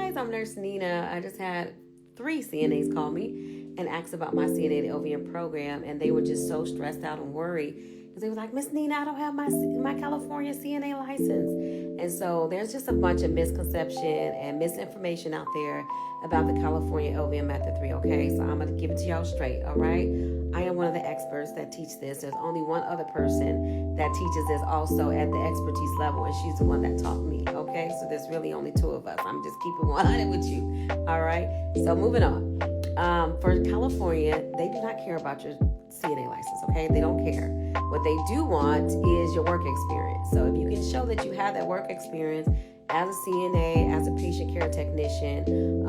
guys, I'm Nurse Nina. I just had 3 CNAs call me and ask about my CNA to LVN program, and they were just so stressed out and worried because they were like, Miss Nina, I don't have my California CNA license. And so there's just a bunch of misconception and misinformation out there about the California LVN Method 3, okay? So I'm going to give it to y'all straight, all right? I am one of the experts that teach this. There's only one other person that teaches this also at the expertise level, and she's the one that taught me, okay? So there's really only 2 of us. I'm just keeping 100 with you, all right? So moving on. For California, they do not care about your CNA license, okay? They don't care. What they do want is your work experience. So if you can show that you have that work experience as a CNA, as a patient care technician,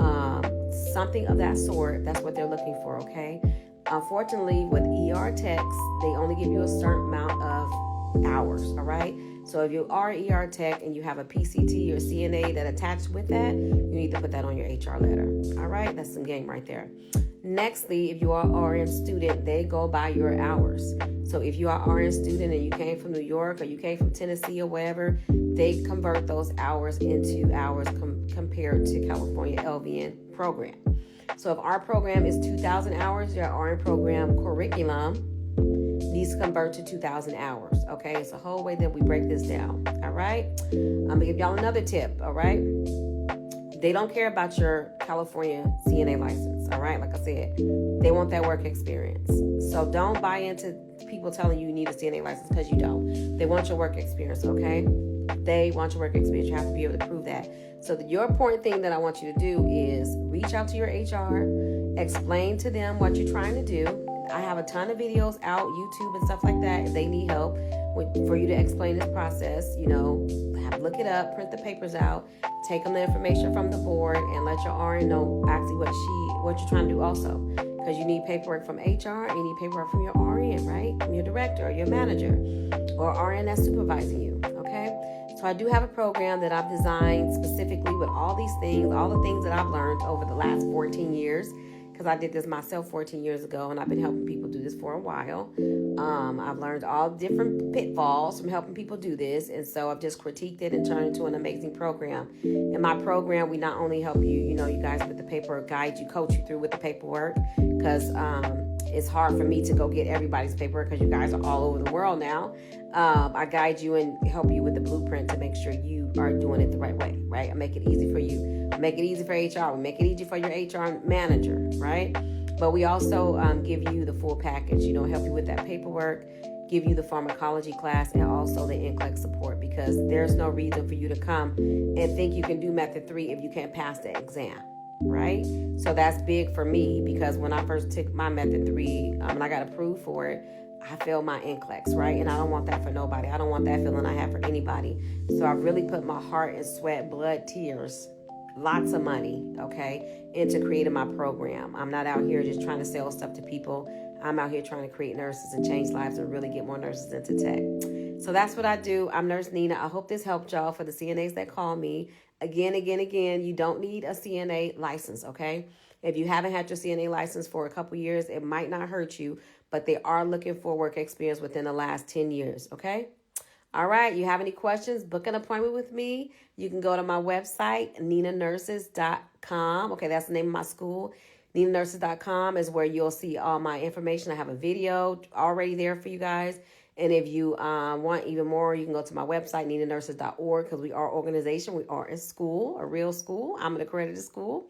something of that sort, that's what they're looking for, okay? Unfortunately, with ER techs, they only give you a certain amount of hours, all right? So if you are an ER tech and you have a PCT or CNA that attached with that, you need to put that on your HR letter, all right? That's some game right there. Nextly, if you are RN student, they go by your hours. So if you are RN student and you came from New York or you came from Tennessee or wherever, they convert those hours into hours compared to California LVN program. So if our program is 2,000 hours, your RN program curriculum needs to convert to 2,000 hours, okay? It's a whole way that we break this down, all right? I'm gonna give y'all another tip, all right? They don't care about your California CNA license, all right? Like I said, they want that work experience. So don't buy into people telling you need a CNA license because you don't. They want your work experience, okay? They want your work experience. You have to be able to prove that. So your important thing that I want you to do is reach out to your HR, explain to them what you're trying to do. I have a ton of videos out, YouTube and stuff like that. If they need help for you to explain this process, look it up, print the papers out, take them the information from the board, and let your RN know actually what you're trying to do also. Because you need paperwork from HR and you need paperwork from your RN, right? From your director or your manager or RN that's supervising you, okay? So I do have a program that I've designed specifically with all these things, all the things that I've learned over the last 14 years. Because I did this myself 14 years ago, and I've been helping people do this for a while. I've learned all different pitfalls from helping people do this, and so I've just critiqued it and turned it into an amazing program. In my program, we not only help you, you guys with the paperwork, guide you, coach you through with the paperwork, because it's hard for me to go get everybody's paperwork because you guys are all over the world now. I guide you and help you with the blueprint to make sure you are doing it the right way, right? I make it easy for you. Make it easy for HR. We make it easy for your HR manager, right? But we also give you the full package, help you with that paperwork, give you the pharmacology class, and also the NCLEX support, because there's no reason for you to come and think you can do Method 3 if you can't pass the exam, right? So that's big for me, because when I first took my Method 3 and I got approved for it, I failed my NCLEX, right? And I don't want that for nobody. I don't want that feeling I have for anybody. So I really put my heart and sweat, blood, tears, lots of money, okay, into creating my program. I'm not out here just trying to sell stuff to people. I'm out here trying to create nurses and change lives and really get more nurses into tech. So that's what I do. I'm Nurse Nina. I hope this helped y'all. For the CNAs that call me, again, you don't need a CNA license, okay? If you haven't had your CNA license for a couple years, it might not hurt you, but they are looking for work experience within the last 10 years, okay? All right, you have any questions, book an appointment with me. You can go to my website, ninanurses.com. Okay, that's the name of my school. ninanurses.com is where you'll see all my information. I have a video already there for you guys. And if you want even more, you can go to my website, ninanurses.org, because we are an organization. We are a school, a real school. I'm an accredited school.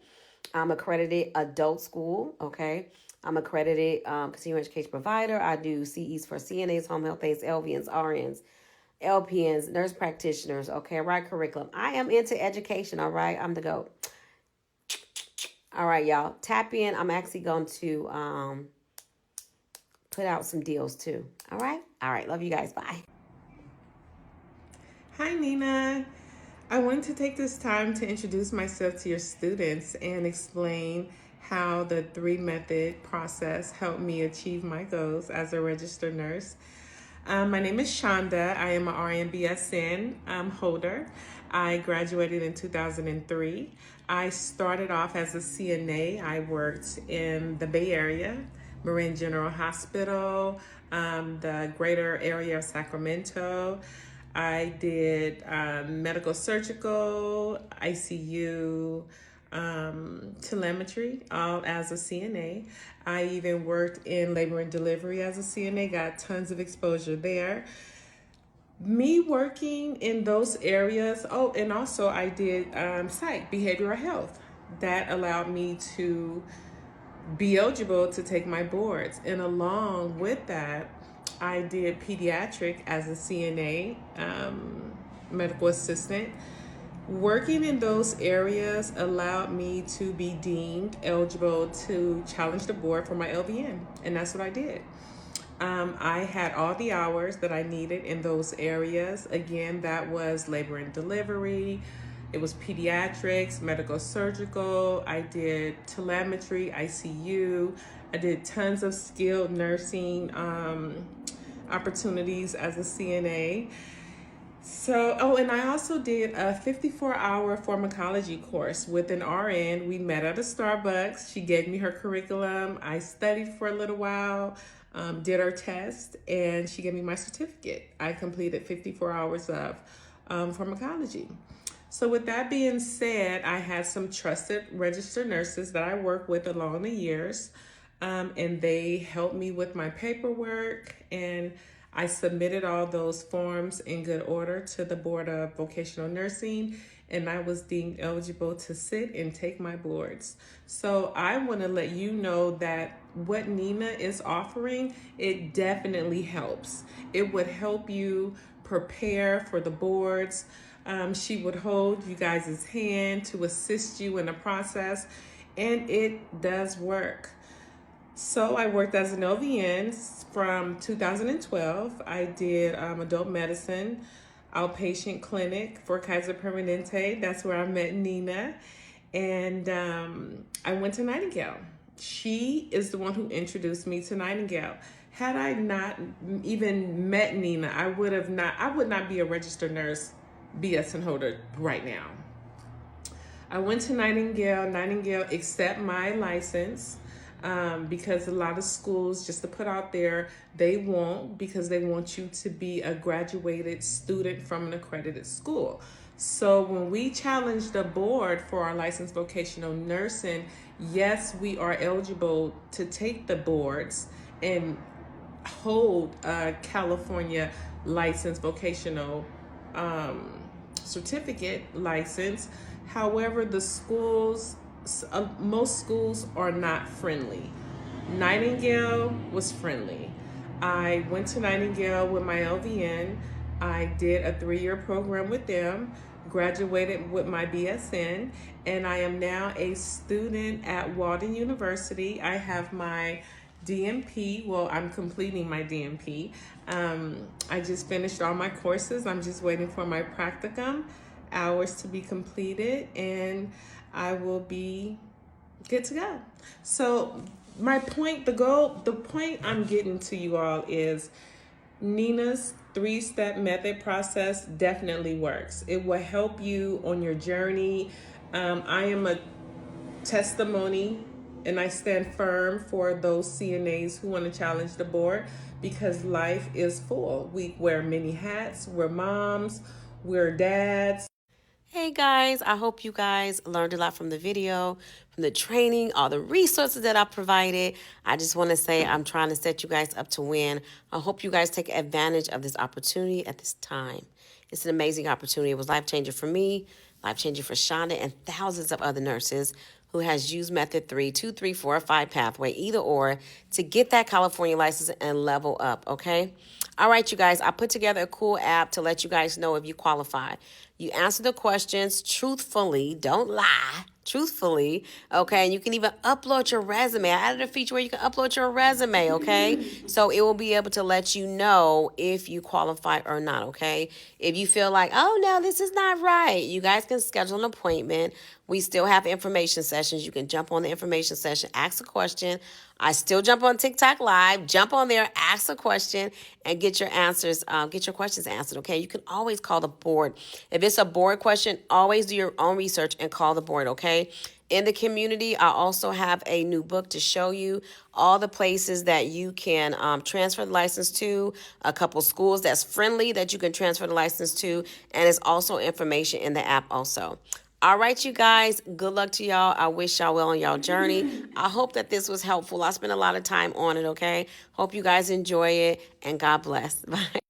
I'm accredited adult school, okay? I'm accredited continuing education provider. I do CEs for CNAs, home health aides, LVNs, RNs, LPNs, nurse practitioners, okay, right curriculum. I am into education, all right? I'm the GOAT. All right, y'all, tap in. I'm actually going to put out some deals too, all right? All right, love you guys, bye. Hi, Nina. I wanted to take this time to introduce myself to your students and explain how the 3-method process helped me achieve my goals as a registered nurse. My name is Shonda. I am an RN/BSN holder. I graduated in 2003. I started off as a CNA. I worked in the Bay Area, Marin General Hospital, the greater area of Sacramento. I did medical surgical, ICU, telemetry, all as a CNA. I even worked in labor and delivery as a CNA, got tons of exposure there. Me working in those areas, oh, and also I did psych, behavioral health. That allowed me to be eligible to take my boards. And along with that, I did pediatric as a CNA, medical assistant. Working in those areas allowed me to be deemed eligible to challenge the board for my LVN, and that's what I did. I had all the hours that I needed in those areas. Again, that was labor and delivery. It was pediatrics, medical surgical. I did telemetry, ICU. I did tons of skilled nursing opportunities as a CNA. So, oh, and I also did a 54-hour pharmacology course with an RN. We met at a Starbucks. She gave me her curriculum. I studied for a little while, did our test, and she gave me my certificate. I completed 54 hours of pharmacology. So with that being said, I had some trusted registered nurses that I work with along the years, and they helped me with my paperwork, and I submitted all those forms in good order to the Board of Vocational Nursing, and I was deemed eligible to sit and take my boards. So I want to let you know that what Nina is offering, it definitely helps. It would help you prepare for the boards. She would hold you guys' hand to assist you in the process, and it does work. So I worked as an LVN from 2012. I did adult medicine, outpatient clinic for Kaiser Permanente. That's where I met Nina. And I went to Nightingale. She is the one who introduced me to Nightingale. Had I not even met Nina, I would not be a registered nurse BSN holder right now. I went to Nightingale. Nightingale accept my license. Because a lot of schools, just to put out there, they won't, because they want you to be a graduated student from an accredited school. So when we challenged the board for our licensed vocational nursing, yes, we are eligible to take the boards and hold a California licensed vocational certificate license. However, the schools, most schools are not friendly. Nightingale was friendly. I went to Nightingale with my LVN. I did a 3-year program with them, graduated with my BSN, and I am now a student at Walden University. I have my DMP. Well, I'm completing my DMP. I just finished all my courses. I'm just waiting for my practicum hours to be completed, and I will be good to go. So my point, the point I'm getting to you all is Nina's 3-step method process definitely works. It will help you on your journey. I am a testimony, and I stand firm for those CNAs who want to challenge the board, because life is full. We wear many hats. We're moms, we're dads. Hey guys, I hope you guys learned a lot from the video, from the training, all the resources that I provided. I just want to say I'm trying to set you guys up to win. I hope you guys take advantage of this opportunity at this time. It's an amazing opportunity. It was life-changing for me, life-changing for Shonda, and thousands of other nurses who has used method 3, 2, 3, 4, or 5 pathway, either or, to get that California license and level up, okay? All right, you guys, I put together a cool app to let you guys know if you qualify. You answer the questions truthfully, don't lie, truthfully, okay? And you can even upload your resume. I added a feature where you can upload your resume, okay? So it will be able to let you know if you qualify or not, okay? If you feel like, oh, no, this is not right, you guys can schedule an appointment. We still have information sessions. You can jump on the information session, ask a question. I still jump on TikTok Live, jump on there, ask a question, and get your answers, get your questions answered, okay? You can always call the board. If it's a board question, always do your own research and call the board, okay? In the community, I also have a new book to show you all the places that you can transfer the license to, a couple schools that's friendly that you can transfer the license to, and there's also information in the app also. All right, you guys, good luck to y'all. I wish y'all well on y'all journey. I hope that this was helpful. I spent a lot of time on it, okay? Hope you guys enjoy it, and God bless. Bye.